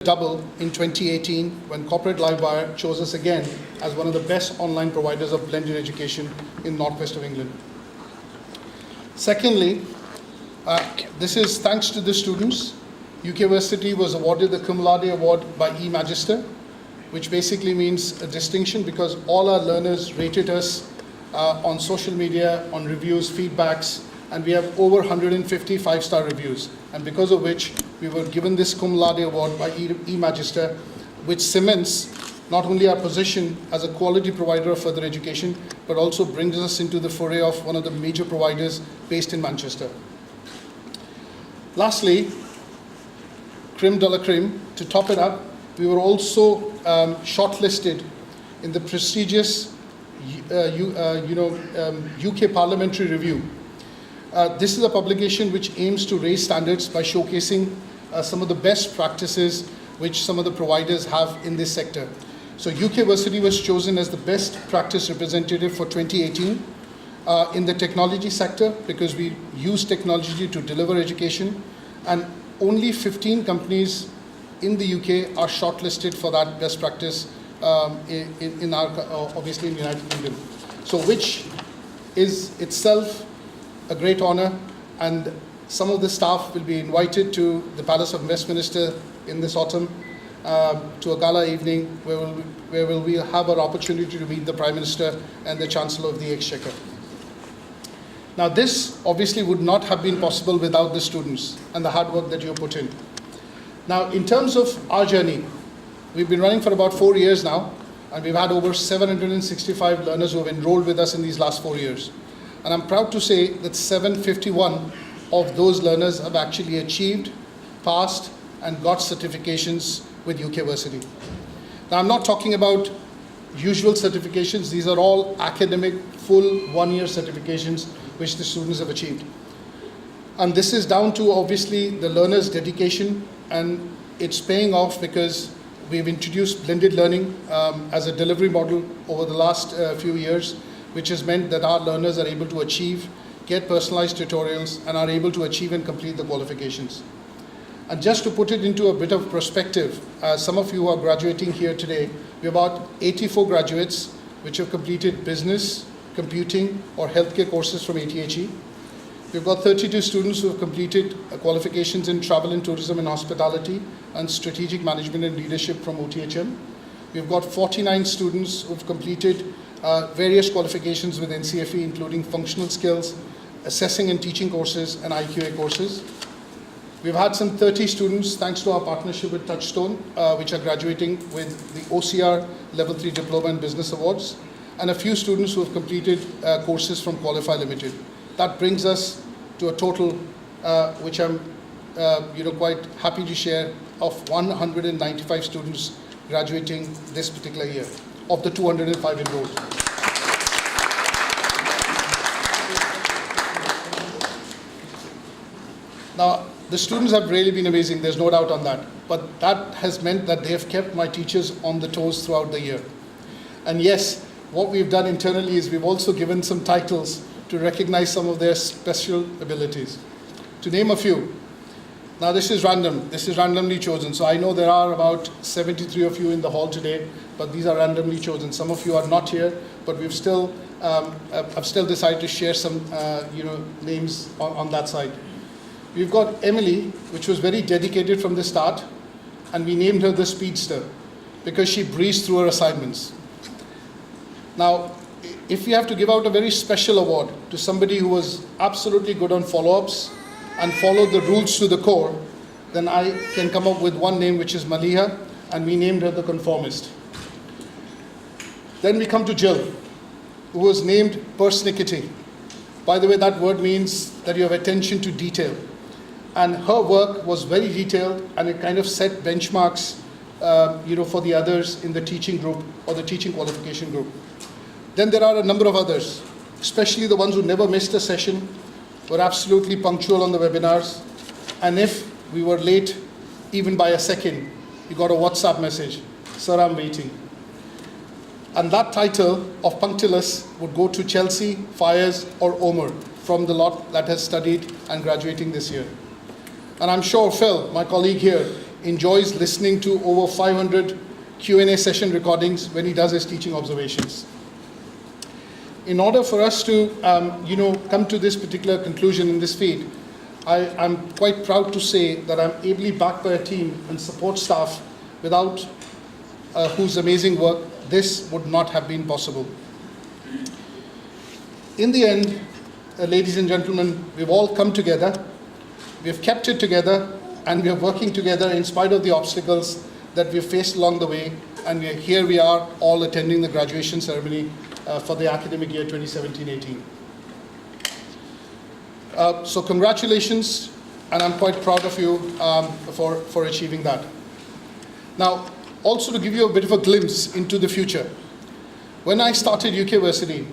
double in 2018 when Corporate Livewire chose us again as one of the best online providers of blended education in northwest of England. Secondly, this is thanks to the students. Versity was awarded the Cum Laude Award by eMagister, which basically means a distinction because all our learners rated us on social media, on reviews, feedbacks, and we have over 150 five-star reviews, and because of which we were given this Cum Laude Award by eMagister, which cements not only our position as a quality provider of further education, but also brings us into the foray of one of the major providers based in Manchester. Lastly, creme de la creme, to top it up, we were also shortlisted in the prestigious UK Parliamentary Review. This is a publication which aims to raise standards by showcasing some of the best practices which some of the providers have in this sector. So Versity was chosen as the best practice representative for 2018 in the technology sector because we use technology to deliver education, and only 15 companies in the UK are shortlisted for that best practice in our, obviously in the United Kingdom. So which is itself a great honor, and some of the staff will be invited to the Palace of Westminster in this autumn to a gala evening where we'll have our opportunity to meet the Prime Minister and the Chancellor of the Exchequer. Now this obviously would not have been possible without the students and the hard work that you put in. Now in terms of our journey, we've been running for about 4 years now, and we've had over 765 learners who have enrolled with us in these last 4 years. And I'm proud to say that 751 of those learners have actually achieved, passed, and got certifications with Versity. Now, I'm not talking about usual certifications. These are all academic, full one-year certifications which the students have achieved. And this is down to, obviously, the learners' dedication, and it's paying off because we've introduced blended learning as a delivery model over the last few years, which has meant that our learners are able to achieve, get personalized tutorials, and are able to achieve and complete the qualifications. And just to put it into a bit of perspective, some of you who are graduating here today, we have about 84 graduates which have completed business, computing, or healthcare courses from ATHE. We've got 32 students who have completed qualifications in travel and tourism and hospitality and strategic management and leadership from OTHM. We've got 49 students who have completed various qualifications with NCFE, including functional skills, assessing and teaching courses, and IQA courses. We've had some 30 students, thanks to our partnership with Touchstone, which are graduating with the OCR Level 3 Diploma in Business Awards, and a few students who have completed courses from Qualify Limited. That brings us to a total, which I'm quite happy to share, of 195 students graduating this particular year, of the 205 enrolled. Now, the students have really been amazing, there's no doubt on that. But that has meant that they have kept my teachers on the toes throughout the year. And yes, what we've done internally is we've also given some titles to recognize some of their special abilities. To name a few. Now this is random, this is randomly chosen. So I know there are about 73 of you in the hall today, but these are randomly chosen. Some of you are not here, but I've still decided to share some names on that side. We've got Emily, which was very dedicated from the start, and we named her the Speedster because she breezed through her assignments. Now, if we have to give out a very special award to somebody who was absolutely good on follow-ups and followed the rules to the core, then I can come up with one name, which is Maliha, and we named her the Conformist. Then we come to Jill, who was named Persnickety. By the way, that word means that you have attention to detail. And her work was very detailed, and it kind of set benchmarks for the others in the teaching group or the teaching qualification group. Then there are a number of others, especially the ones who never missed a session, were absolutely punctual on the webinars, and if we were late even by a second, you got a WhatsApp message, "Sir, I'm waiting." And that title of punctilious would go to Chelsea, Fires, or Omer from the lot that has studied and graduating this year. And I'm sure Phil, my colleague here, enjoys listening to over 500 Q&A session recordings when he does his teaching observations. In order for us to come to this particular conclusion in this feed, I'm quite proud to say that I'm ably backed by a team and support staff without whose amazing work this would not have been possible. In the end, ladies and gentlemen, we've all come together, we've kept it together, and we're working together in spite of the obstacles that we've faced along the way, and here we are all attending the graduation ceremony for the academic year 2017-18. So congratulations, and I'm quite proud of you for achieving that. Now, also to give you a bit of a glimpse into the future, when I started UK Versity,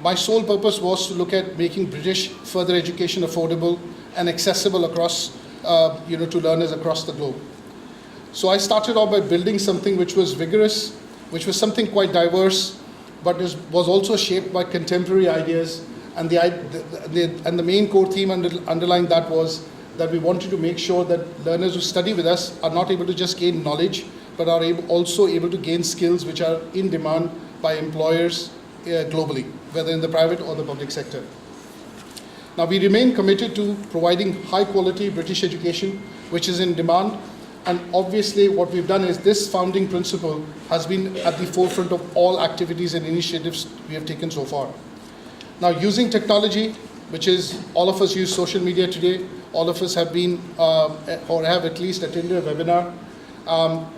my sole purpose was to look at making British further education affordable and accessible across, to learners across the globe. So I started off by building something which was vigorous, which was something quite diverse, but was also shaped by contemporary ideas. And the main core theme underlying that was that we wanted to make sure that learners who study with us are not able to just gain knowledge, but are also able to gain skills which are in demand by employers globally, whether in the private or the public sector. Now, we remain committed to providing high quality British education, which is in demand. And obviously what we've done is this founding principle has been at the forefront of all activities and initiatives we have taken so far. Now, using technology, which is all of us use social media today, all of us have been or have at least attended a webinar.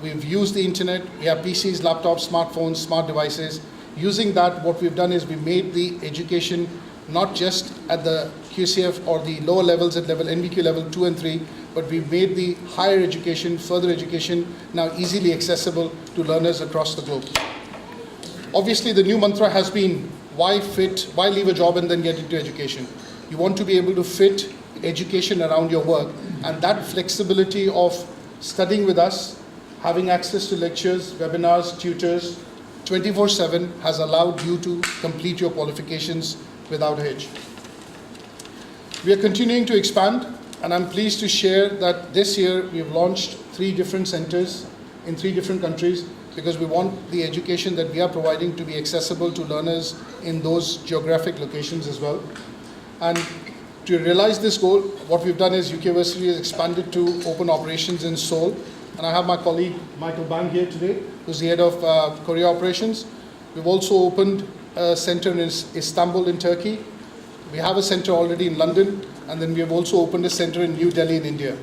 We've used the internet, we have PCs, laptops, smartphones, smart devices. Using that, what we've done is we made the education not just at the QCF or the lower levels at level NVQ level 2 and 3, but we've made the higher education, further education now easily accessible to learners across the globe. Obviously, the new mantra has been, why leave a job and then get into education? You want to be able to fit education around your work, and that flexibility of studying with us, having access to lectures, webinars, tutors, 24/7 has allowed you to complete your qualifications without a hitch. We are continuing to expand, and I'm pleased to share that this year we have launched 3 different centers in 3 different countries, because we want the education that we are providing to be accessible to learners in those geographic locations as well. And to realize this goal, what we've done is UK Versity has expanded to open operations in Seoul. And I have my colleague Michael Bang here today, who's the head of Korea operations. We've also opened a center in Istanbul in Turkey. We have a center already in London, and then we have also opened a center in New Delhi in India.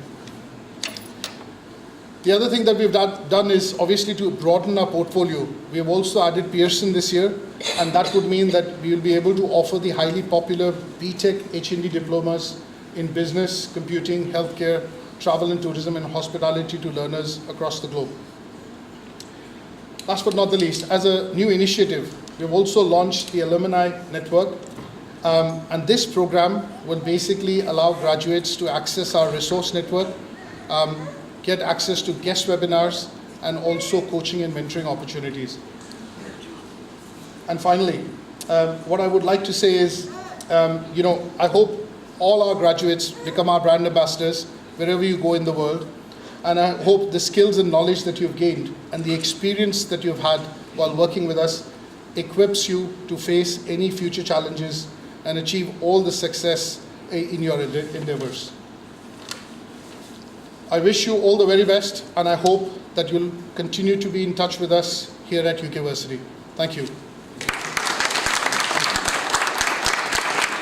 The other thing that we've done is obviously to broaden our portfolio. We have also added Pearson this year, and that would mean that we will be able to offer the highly popular BTech HND diplomas in business, computing, healthcare, travel and tourism, and hospitality to learners across the globe. Last but not the least, as a new initiative, we've also launched the Alumni Network, and this program will basically allow graduates to access our resource network, get access to guest webinars, and also coaching and mentoring opportunities. And finally, what I would like to say is, I hope all our graduates become our brand ambassadors wherever you go in the world. And I hope the skills and knowledge that you've gained and the experience that you've had while working with us equips you to face any future challenges and achieve all the success in your endeavors. I wish you all the very best, and I hope that you'll continue to be in touch with us here at UK Versity. Thank you.